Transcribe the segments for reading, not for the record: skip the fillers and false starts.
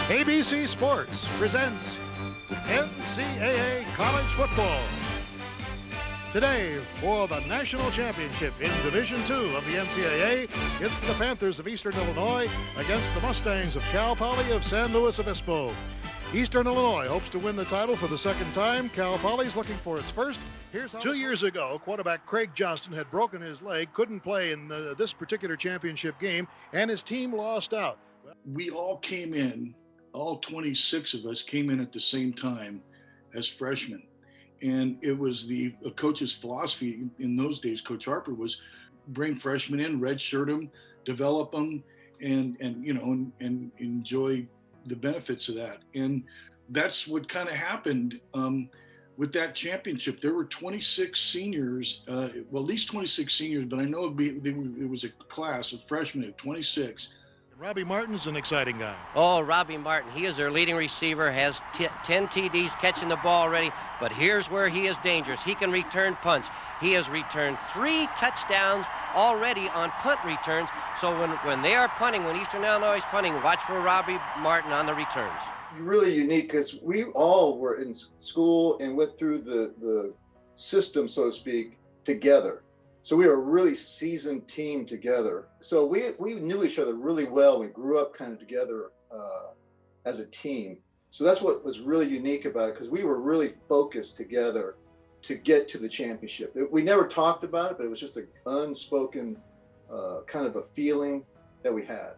ABC Sports presents NCAA College Football. Today, for the national championship in Division II of the NCAA, it's the Panthers of Eastern Illinois against the Mustangs of Cal Poly of San Luis Obispo. Eastern Illinois hopes to win the title for the second time. Cal Poly's looking for its first. 2 years ago, quarterback Craig Johnston had broken his leg, couldn't play in this particular championship game, and his team lost out. We all came in, all 26 of us came in at the same time as freshmen. And it was the coach's philosophy in those days, Coach Harper, was bring freshmen in, redshirt them, develop them, and enjoy the benefits of that. And that's what kind of happened with that championship. There were 26 seniors, at least 26 seniors, but I know it was a class of freshmen of 26. Robbie Martin's an exciting guy. Oh, Robbie Martin, he is their leading receiver, has 10 TDs catching the ball already, but here's where he is dangerous. He can return punts. He has returned 3 touchdowns already on punt returns, so when they are punting, when Eastern Illinois is punting, watch for Robbie Martin on the returns. Really unique because we all were in school and went through the system, so to speak, together. So we were a really seasoned team together. So we knew each other really well. We grew up kind of together as a team. So that's what was really unique about it, because we were really focused together to get to the championship. We never talked about it, but it was just an unspoken kind of a feeling that we had.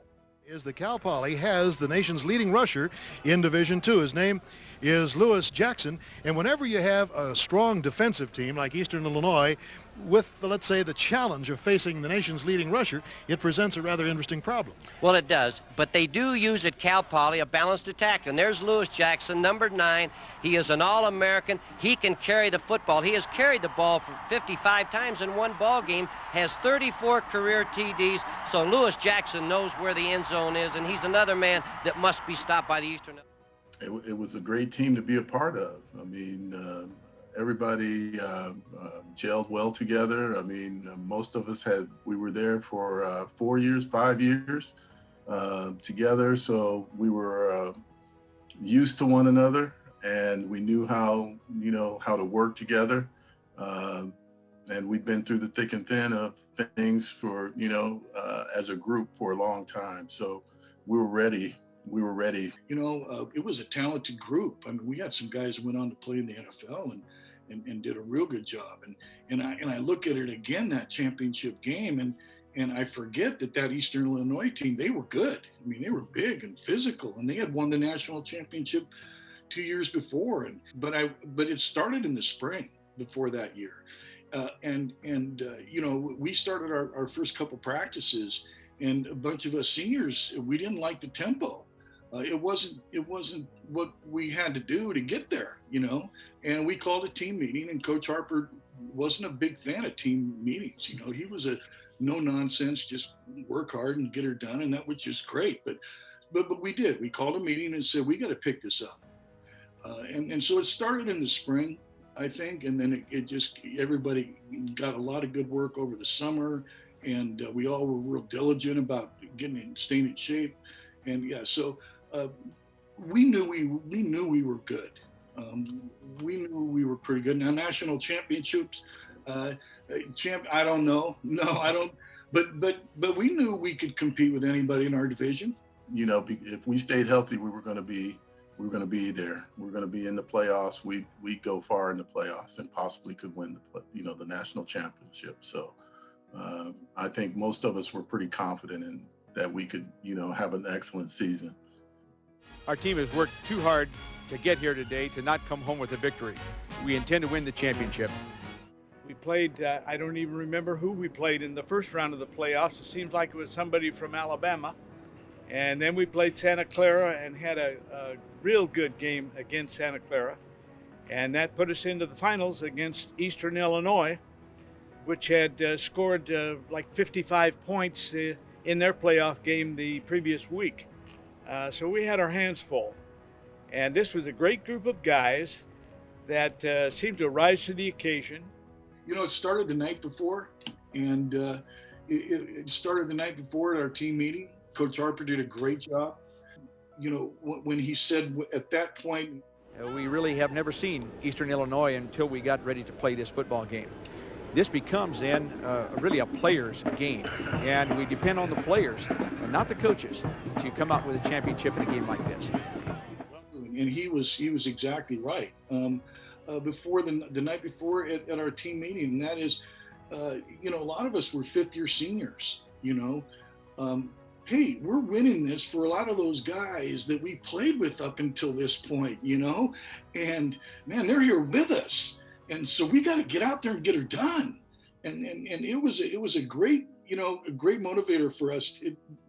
Is the Cal Poly has the nation's leading rusher in Division II. His name is Lewis Jackson, and whenever you have a strong defensive team like Eastern Illinois with, let's say, the challenge of facing the nation's leading rusher, it presents a rather interesting problem. Well, it does, but they do use at Cal Poly a balanced attack, and there's Lewis Jackson, number 9. He is an All-American. He can carry the football. He has carried the ball for 55 times in one ball game, has 34 career TDs, so Lewis Jackson knows where the end zone is, and he's another man that must be stopped by the Eastern. It was a great team to be a part of. I mean, everybody gelled well together. I mean, most of us we were there for 4 years, 5 years together. So we were used to one another, and we knew how to work together. And we've been through the thick and thin of things for, as a group for a long time. So we were ready. It was a talented group. I mean, we had some guys who went on to play in the NFL and did a real good job. And I look at it again, that championship game, and I forget that Eastern Illinois team, they were good. I mean, they were big and physical, and they had won the national championship 2 years before. But it started in the spring before that year. We started our first couple practices, and a bunch of us seniors, we didn't like the tempo. It wasn't what we had to do to get there, and we called a team meeting, and Coach Harper wasn't a big fan of team meetings. He was a no nonsense, just work hard and get her done. And that was just great. But we did, we called a meeting and said, we got to pick this up. And so it started in the spring, I think. And then everybody got a lot of good work over the summer, and we all were real diligent about staying in shape. And yeah, so we knew we were good. We knew we were pretty good. Now, national championships, I don't know. No, I don't. But we knew we could compete with anybody in our division. If we stayed healthy, we were going to be there. We're going to be in the playoffs. We go far in the playoffs and possibly could win the national championship. So I think most of us were pretty confident in that we could, have an excellent season. Our team has worked too hard to get here today to not come home with a victory. We intend to win the championship. We played, I don't even remember who we played in the first round of the playoffs. It seems like it was somebody from Alabama. And then we played Santa Clara and had a real good game against Santa Clara. And that put us into the finals against Eastern Illinois, which had scored like 55 points in their playoff game the previous week. So we had our hands full. And this was a great group of guys that seemed to rise to the occasion. It started the night before, and it started the night before at our team meeting. Coach Harper did a great job. you know, when he said at that point, we really have never seen Eastern Illinois until we got ready to play this football game. This becomes then really a player's game, and we depend on the players and not the coaches to come out with a championship in a game like this. And he was exactly right. Before the night before at our team meeting, and that is, you know, a lot of us were fifth-year seniors. You know, hey, we're winning this for a lot of those guys that we played with up until this point. You know, and man, they're here with us. And so we got to get out there and get her done. And it was a great, you know, a great motivator for us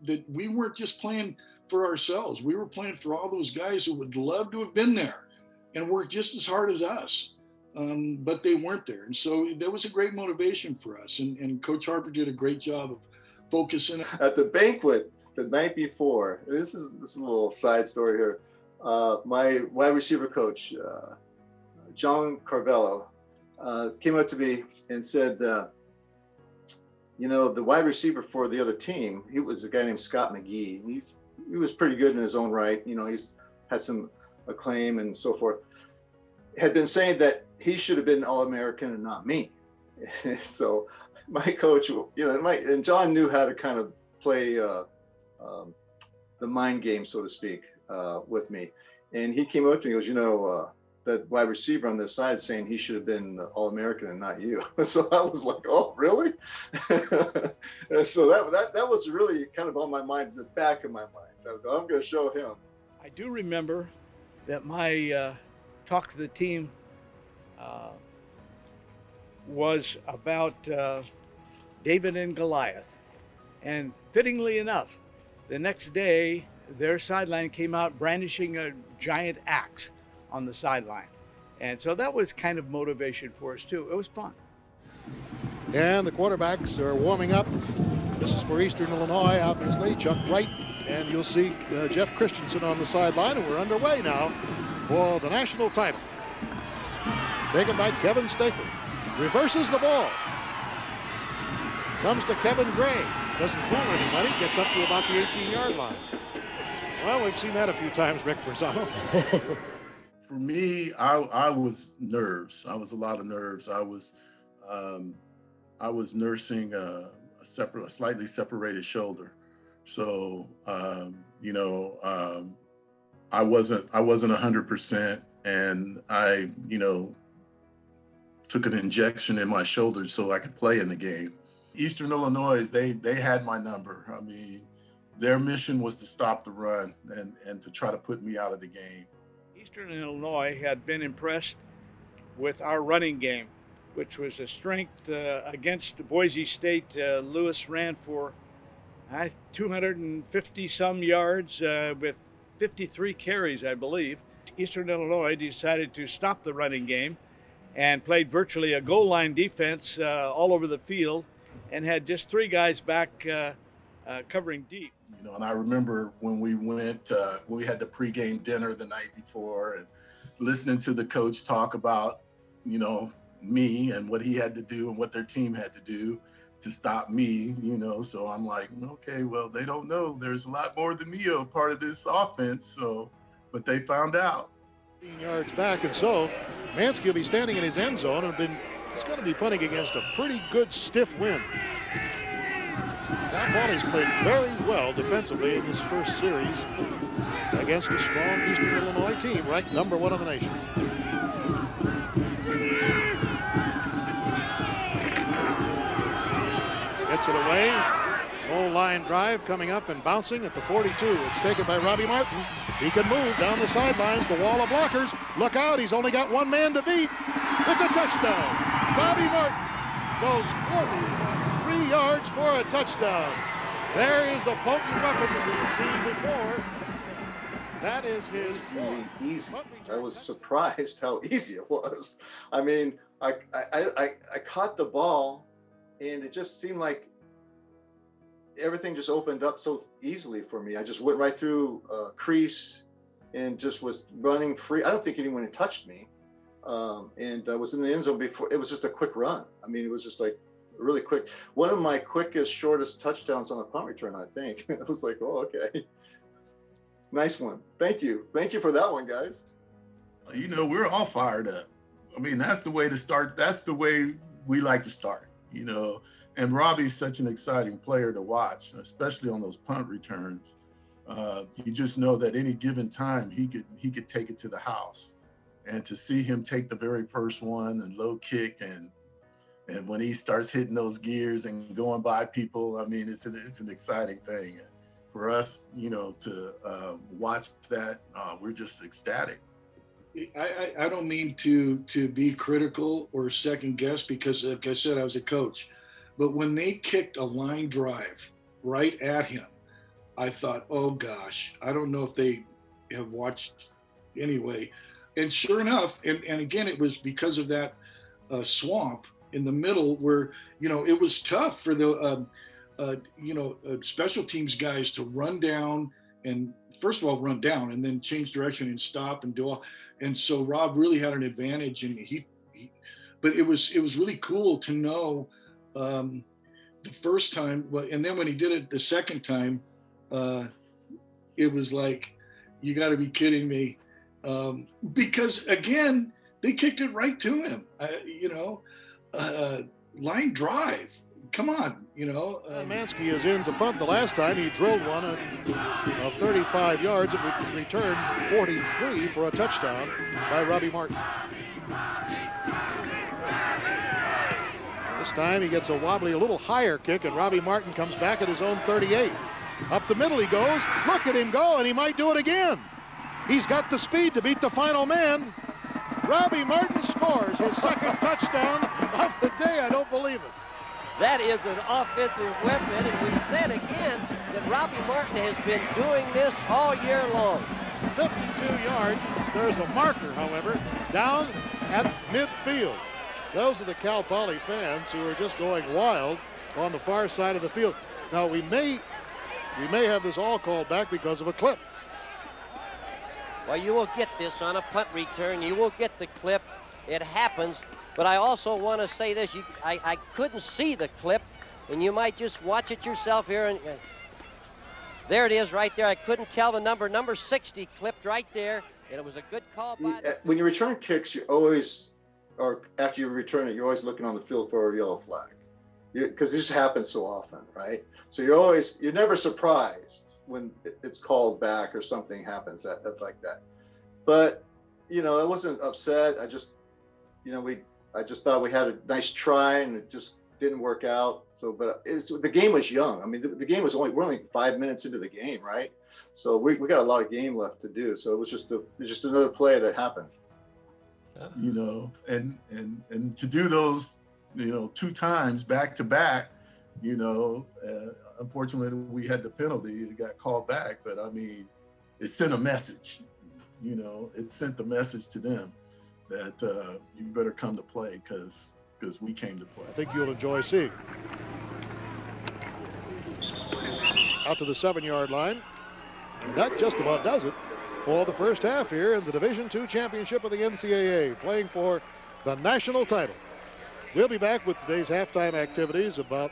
that we weren't just playing for ourselves. We were playing for all those guys who would love to have been there and worked just as hard as us, but they weren't there. And so that was a great motivation for us. And Coach Harper did a great job of focusing. At the banquet the night before, this is a little side story here. My wide receiver coach, John Carvello, came up to me and said, you know, the wide receiver for the other team, he was a guy named Scott McGee. He was pretty good in his own right. You know, he's had some acclaim and so forth. Had been saying that he should have been All-American and not me. So my coach, you know, and John knew how to kind of play the mind game, so to speak, with me. And he came up to me and goes, you know, that wide receiver on this side saying he should have been All-American and not you. So I was like, oh, really? So that was really kind of on my mind, the back of my mind. I'm going to show him. I do remember that my talk to the team was about David and Goliath. And fittingly enough, the next day, their sideline came out brandishing a giant axe on the sideline. And so that was kind of motivation for us too. It was fun. And the quarterbacks are warming up. This is for Eastern Illinois, obviously. Chuck Wright, and you'll see Jeff Christensen on the sideline, and we're underway now for the national title. Taken by Kevin Staple. Reverses the ball. Comes to Kevin Gray. Doesn't fool anybody. Gets up to about the 18-yard line. Well, we've seen that a few times, Rick Berzano. For me, I was nerves. I was a lot of nerves. I was nursing a slightly separated shoulder. So, you know, I wasn't 100%, and I, you know, took an injection in my shoulder so I could play in the game. Eastern Illinois, they had my number. I mean, their mission was to stop the run and to try to put me out of the game. Eastern Illinois had been impressed with our running game, which was a strength against Boise State. Lewis ran for 250 some yards with 53 carries, I believe. Eastern Illinois decided to stop the running game and played virtually a goal line defense all over the field and had just three guys back covering deep. You know, and I remember when we went, we had the pregame dinner the night before and listening to the coach talk about, you know, me and what he had to do and what their team had to do to stop me, you know. So I'm like, okay, well, they don't know. There's a lot more than me a part of this offense. So, but they found out. 15 yards back, and so Mansky will be standing in his end zone and he's going to be punting against a pretty good stiff wind. Cal Poly's played very well defensively in this first series against a strong Eastern Illinois team, ranked number 1 in the nation. Gets it away. Goal line drive coming up and bouncing at the 42. It's taken by Robbie Martin. He can move down the sidelines, the wall of blockers. Look out, he's only got one man to beat. It's a touchdown. Robbie Martin goes 43 yards for a touchdown. There is a potent weapon that we've seen before. That is his easy. I was surprised how easy it was. I mean, I caught the ball, and it just seemed like everything just opened up so easily for me. I just went right through crease and just was running free. I don't think anyone had touched me. And I was in the end zone before. It was just a quick run. I mean, it was just like really quick. One of my quickest, shortest touchdowns on a punt return, I think. I was like, oh, okay. Nice one. Thank you. Thank you for that one, guys. You know, we're all fired up. I mean, that's the way to start. That's the way we like to start, you know. And Robbie's such an exciting player to watch, especially on those punt returns. You just know that any given time he could take it to the house. And to see him take the very first one and low kick, and when he starts hitting those gears and going by people, I mean, it's an exciting thing. And for us, you know, to watch that, we're just ecstatic. I don't mean to be critical or second guess, because like I said, I was a coach, but when they kicked a line drive right at him, I thought, oh gosh, I don't know if they have watched anyway. And sure enough, and again, it was because of that swamp in the middle where, you know, it was tough for the, special teams guys to run down, and first of all, run down and then change direction and stop and do all. And so Rob really had an advantage, and but it was really cool to know the first time, and then when he did it the second time, it was like, you got to be kidding me, because again, they kicked it right to him, line drive. Come on, you know. Mansky is in to punt. The last time he drilled one of 35 yards. It returned 43 for a touchdown by Robbie Martin. This time he gets a wobbly, a little higher kick, and Robbie Martin comes back at his own 38. Up the middle he goes. Look at him go, and he might do it again. He's got the speed to beat the final man. Robbie Martin scores his second touchdown of the day. I don't believe it. That is an offensive weapon, and we said again that Robbie Martin has been doing this all year long. 52 yards. There's a marker, however, down at midfield. Those are the Cal Poly fans who are just going wild on the far side of the field. Now, we may have this all called back because of a clip. Well, you will get this on a punt return. You will get the clip. It happens. But I also want to say this. I couldn't see the clip, and you might just watch it yourself here. And there it is right there. I couldn't tell the number. Number 60 clipped right there, and it was a good call by... When you return kicks, you always, or after you return it, you're always looking on the field for a yellow flag. Because this happens so often, right? So you're never surprised when it's called back or something happens like that. But, you know, I wasn't upset. I just thought we had a nice try, and it just didn't work out. So, but the game was young. I mean, the game was we're only 5 minutes into the game, right? So we got a lot of game left to do. So it was just another play that happened. You know, and to do those, you know, 2 times back to back, you know, unfortunately we had the penalty. It got called back, but I mean, it sent a message. You know, it sent the message to them that you better come to play because we came to play. I think you'll enjoy seeing. Out to the 7-yard line. And that just about does it for the first half here in the Division II championship of the NCAA, playing for the national title. We'll be back with today's halftime activities about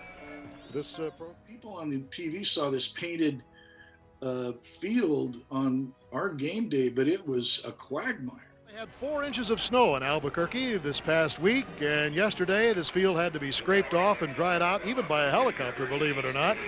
this program. People on the TV saw this painted field on our game day, but it was a quagmire. They had 4 inches of snow in Albuquerque this past week, and yesterday this field had to be scraped off and dried out, even by a helicopter, believe it or not.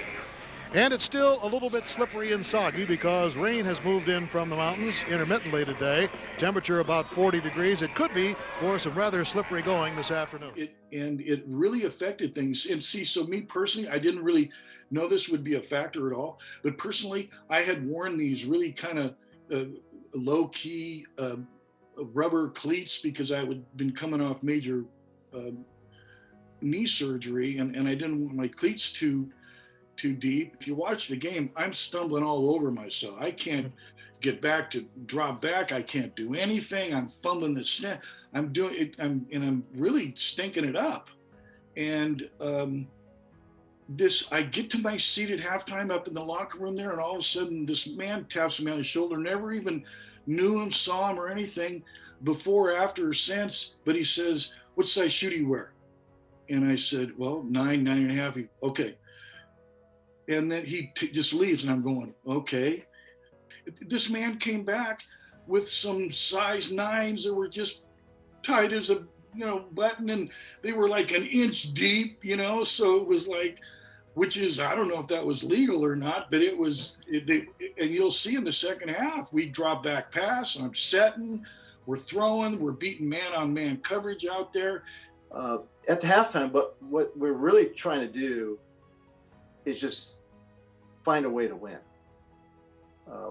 And it's still a little bit slippery and soggy because rain has moved in from the mountains intermittently today. Temperature about 40 degrees. It could be for some rather slippery going this afternoon. It really affected things. And see, so me personally, I didn't really know this would be a factor at all. But personally, I had worn these really kind of low-key rubber cleats because I had been coming off major knee surgery, and I didn't want my cleats too deep. If you watch the game, I'm stumbling all over myself. I can't get back to drop back. I can't do anything. I'm fumbling the snap. I'm doing it. I'm really stinking it up. And I get to my seat at halftime up in the locker room there, and all of a sudden this man taps me on the shoulder. Never even knew him, saw him or anything before, after, or since. But he says, "What size shoe do you wear?" And I said, "Well, 9.5. Okay. And then he just leaves, and I'm going, okay. This man came back with some size 9s that were just tight as a button, and they were like an inch deep, so it was like, which is, I don't know if that was legal or not, but and you'll see in the second half, we drop back pass, I'm setting, we're throwing, we're beating man-on-man coverage out there. At the halftime, but what we're really trying to do is just find a way to win.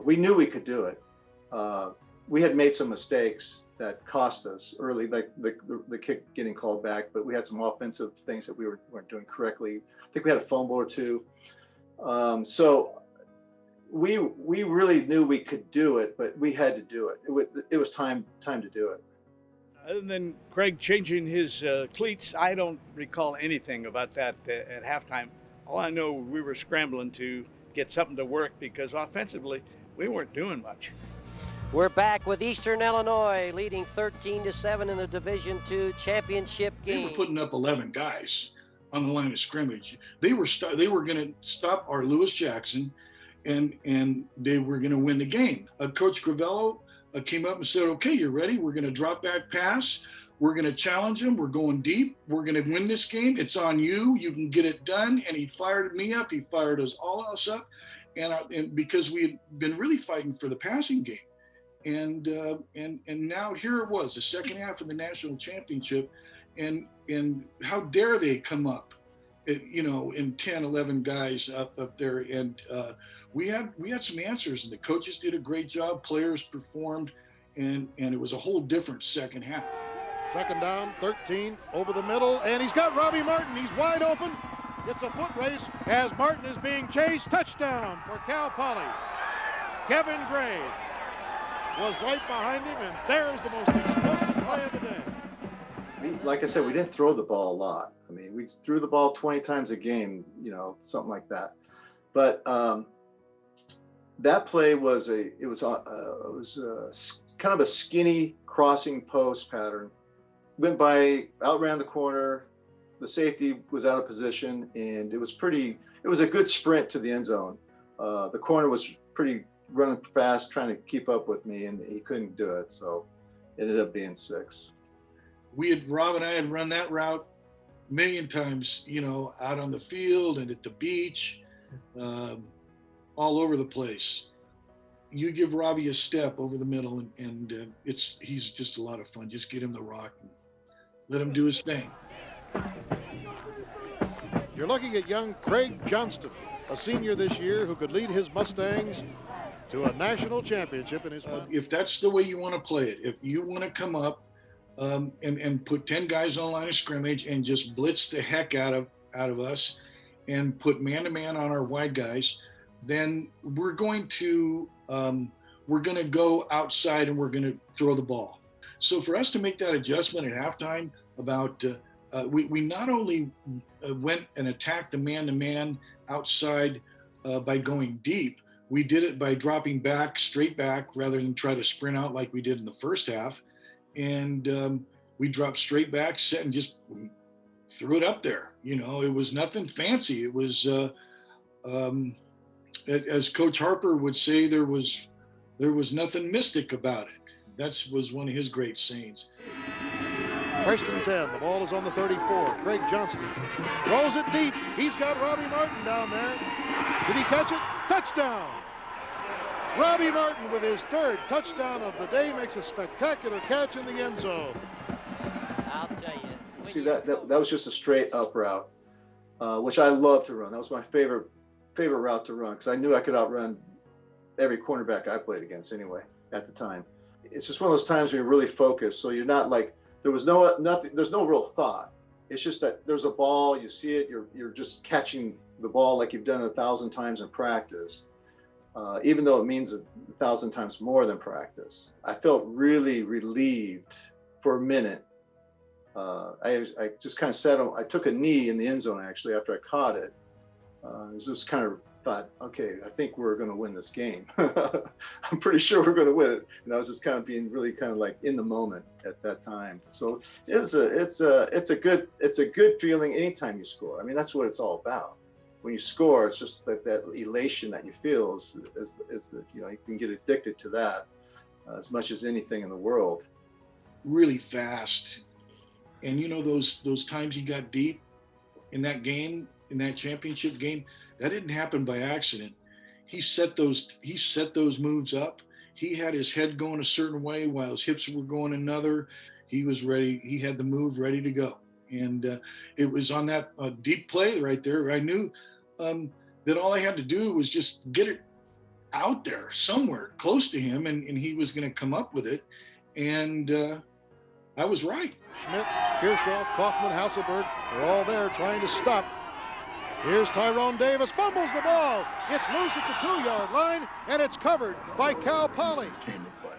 We knew we could do it. We had made some mistakes that cost us early, like the kick getting called back, but we had some offensive things that we weren't doing correctly. I think we had a fumble or two. So we really knew we could do it, but we had to do it. It was time to do it. Other than Craig changing his cleats, I don't recall anything about that at halftime. All I know, we were scrambling to get something to work because offensively, we weren't doing much. We're back with Eastern Illinois leading 13-7 in the Division II championship game. They were putting up 11 guys on the line of scrimmage. They were going to stop our Lewis Jackson, and they were going to win the game. Coach Crivello came up and said, "Okay, you're ready. We're going to drop back pass. We're going to challenge them. We're going deep. We're going to win this game. It's on you. You can get it done." And he fired me up. He fired us all else up, and because we had been really fighting for the passing game. And now here it was, the second half of the national championship, and how dare they come up, in 10, 11 guys up there, and we had some answers, and the coaches did a great job, players performed, and it was a whole different second half. Second down, 13 over the middle, and he's got Robbie Martin. He's wide open. It's a foot race as Martin is being chased. Touchdown for Cal Poly. Kevin Gray was right behind him, and there's the most explosive play of the day. Like I said, we didn't throw the ball a lot. I mean, we threw the ball 20 times a game, something like that. But that play was kind of a skinny crossing post pattern. Went by, outran the corner. The safety was out of position, and it was a good sprint to the end zone. The corner was pretty running fast, trying to keep up with me, and he couldn't do it. So it ended up being 6. Rob and I had run that route a million times, out on the field and at the beach, all over the place. You give Robbie a step over the middle, and he's just a lot of fun. Just get him the rock and let him do his thing. You're looking at young Craig Johnston, a senior this year who could lead his Mustangs to a national championship in his if that's the way you want to play it, if you want to come up and put 10 guys on the line of scrimmage and just blitz the heck out of us and put man-to-man on our wide guys, then we're going to go outside and we're going to throw the ball. So for us to make that adjustment at halftime about we not only went and attacked the man-to-man outside by going deep, we did it by dropping back, straight back, rather than try to sprint out like we did in the first half. And we dropped straight back, set, and just threw it up there. It was nothing fancy. It was, as Coach Harper would say, there was nothing mystic about it. That was one of his great sayings. First and 10, the ball is on the 34. Craig Johnston throws it deep. He's got Robbie Martin down there. Did he catch it? Touchdown! Robbie Martin with his 3rd touchdown of the day makes a spectacular catch in the end zone. I'll tell you. See, that was just a straight up route, which I love to run. That was my favorite route to run because I knew I could outrun every cornerback I played against anyway at the time. It's just one of those times where you're really focused. So you're not like, there's no real thought. It's just that there's a ball, you see it, you're just catching the ball like you've done it 1,000 times in practice, even though it means 1,000 times more than practice. I felt really relieved for a minute. I just kind of sat on, I took a knee in the end zone actually after I caught it. It was just kind of thought, okay, I think we're going to win this game. I'm pretty sure we're going to win it. And I was just kind of being really kind of like in the moment at that time. So it's a good feeling anytime you score. I mean, that's what it's all about. when you score, it's just like that elation that you feel is that, you know, you can get addicted to that as much as anything in the world. Really fast. And you know, those times he got deep in that game, in that championship game, that didn't happen by accident. He set those moves up. He had his head going a certain way while his hips were going another. He was ready. He had the move ready to go. And it was on that deep play right there. I knew that all I had to do was just get it out there somewhere close to him, and he was going to come up with it. And I was right. Schmidt, Kirchhoff, Kaufman, Hasselberg, they're all there trying to stop. Here's Tyrone Davis, fumbles the ball. It's loose at the 2-yard line, and it's covered by Cal Poly. Came to play,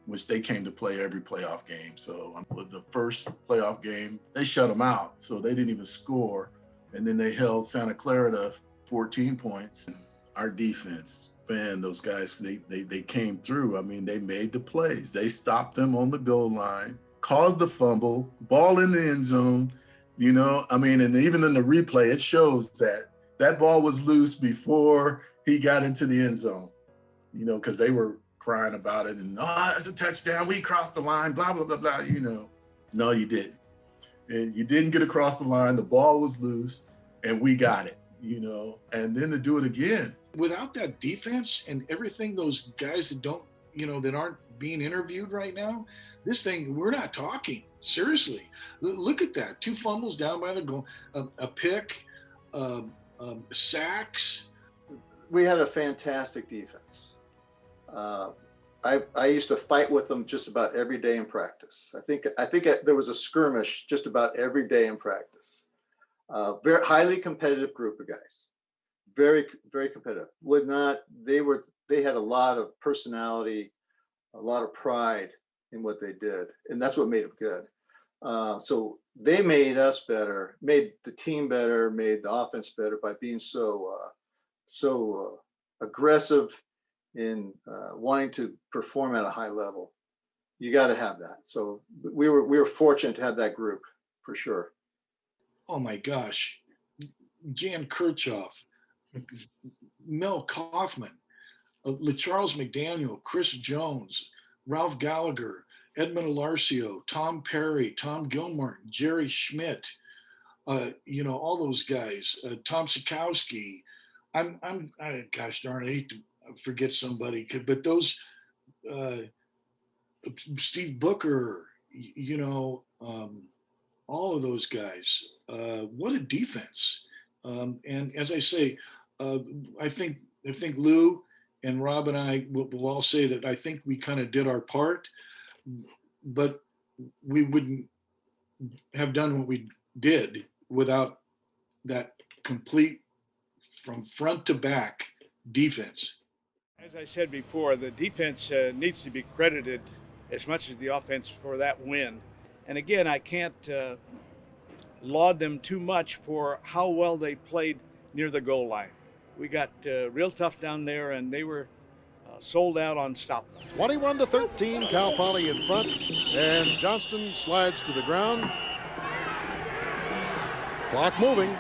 which they came to play every playoff game. So with the first playoff game, they shut them out. So they didn't even score. And then they held Santa Clara to 14 points. Our defense, man, those guys, they came through. I mean, they made the plays. They stopped them on the goal line, caused the fumble, ball in the end zone. You know, I mean, and even in the replay, it shows that that ball was loose before he got into the end zone, you know, because they were crying about it and, oh, it's a touchdown. We crossed the line, blah, blah, blah, blah, you know. No, you didn't. And you didn't get across the line. The ball was loose and we got it, you know, and then to do it again. Without that defense and everything, those guys that don't, you know, that aren't being interviewed right now, this thing, we're not talking. Seriously, look at that. 2 fumbles down by the goal, a pick, sacks. We had a fantastic defense. I used to fight with them just about every day in practice. I think there was a skirmish just about every day in practice. Very highly competitive group of guys. Very, very competitive. They had a lot of personality, a lot of pride in what they did, and that's what made them good. So they made us better, made the team better, made the offense better by being so aggressive in wanting to perform at a high level. You got to have that. So we were fortunate to have that group for sure. Oh my gosh, Jan Kirchhoff, Mel Kaufman, LeCharles McDaniel, Chris Jones, Ralph Gallagher, Edmund Alarcio, Tom Perry, Tom Gilmartin, Jerry Schmidt, you know, all those guys, Tom Sikowski. Gosh darn, I hate to forget somebody, but those, Steve Booker, you know, all of those guys. What a defense! And as I say, I think Lou and Rob and I will all say that I think we kind of did our part, but we wouldn't have done what we did without that complete, from front to back, defense. As I said before, the defense needs to be credited as much as the offense for that win. And again, I can't laud them too much for how well they played near the goal line. We got real tough down there, and they were sold out on stop. 21-13, Cal Poly in front, and Johnston slides to the ground. Clock moving.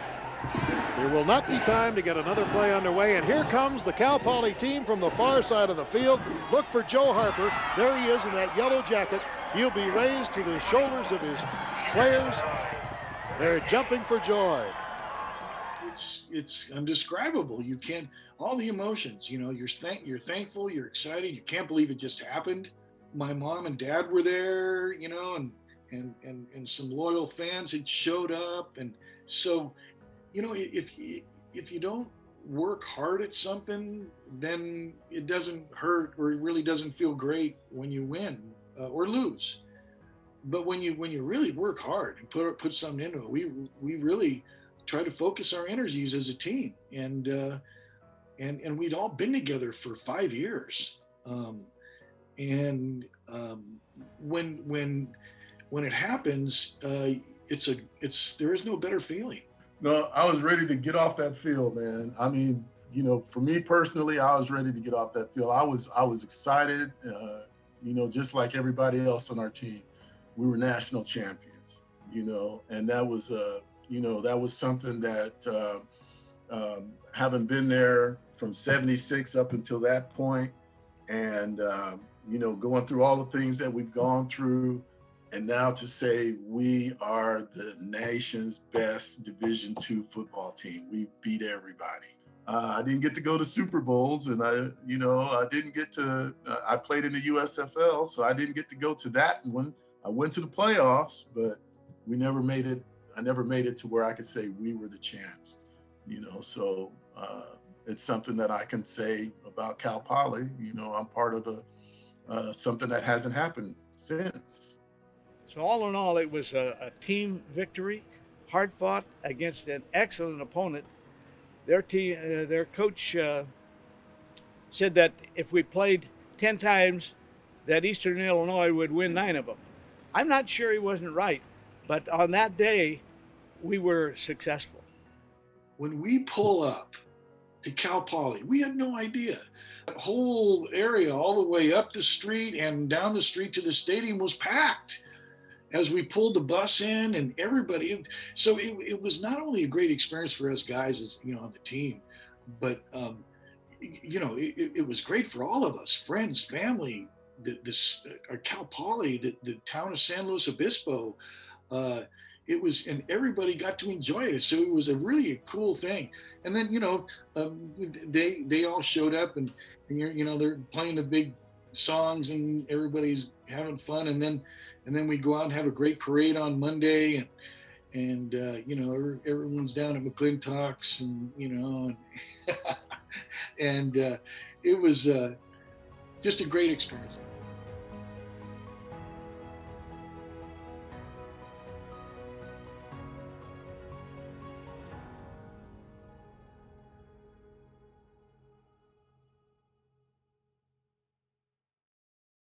There will not be time to get another play underway, and here comes the Cal Poly team from the far side of the field. Look for Joe Harper. There he is in that yellow jacket. He'll be raised to the shoulders of his players. They're jumping for joy. It's indescribable. You can't, all the emotions, you know, you're thankful, you're excited, you can't believe it just happened. My mom and dad were there, you know, and some loyal fans had showed up. And so, you know, if you don't work hard at something, then it doesn't hurt, or it really doesn't feel great when you win or lose. But when you really work hard and put something into it, we really try to focus our energies as a team, and we'd all been together for 5 years, when it happens, there is no better feeling. No, I was ready to get off that field, man. I mean, you know, for me personally, I was ready to get off that field. I was excited, you know, just like everybody else on our team. We were national champions, you know, and that was you know, that was something that having been there from 76 up until that point, and going through all the things that we've gone through, and now to say we are the nation's best Division II football team. We beat everybody. I didn't get to go to Super Bowls, and I didn't get to. I played in the USFL, so I didn't get to go to that one. I went to the playoffs, but we never made it. I never made it to where I could say we were the champs. So it's something that I can say about Cal Poly. I'm part of something that hasn't happened since. So all in all, it was a team victory, hard fought against an excellent opponent. Their coach said that if we played 10 times, that Eastern Illinois would win 9 of them. I'm not sure he wasn't right, but on that day, we were successful. When we pull up to Cal Poly, we had no idea. That whole area all the way up the street and down the street to the stadium was packed as we pulled the bus in, and everybody. So it was not only a great experience for us guys as on the team, but it was great for all of us, friends, family, Cal Poly, the town of San Luis Obispo. It was, and everybody got to enjoy it. So it was a really cool thing. And then they all showed up, and they're playing the big songs, and everybody's having fun. And then we go out and have a great parade on Monday, and everyone's down at McClintock's, and and it was just a great experience.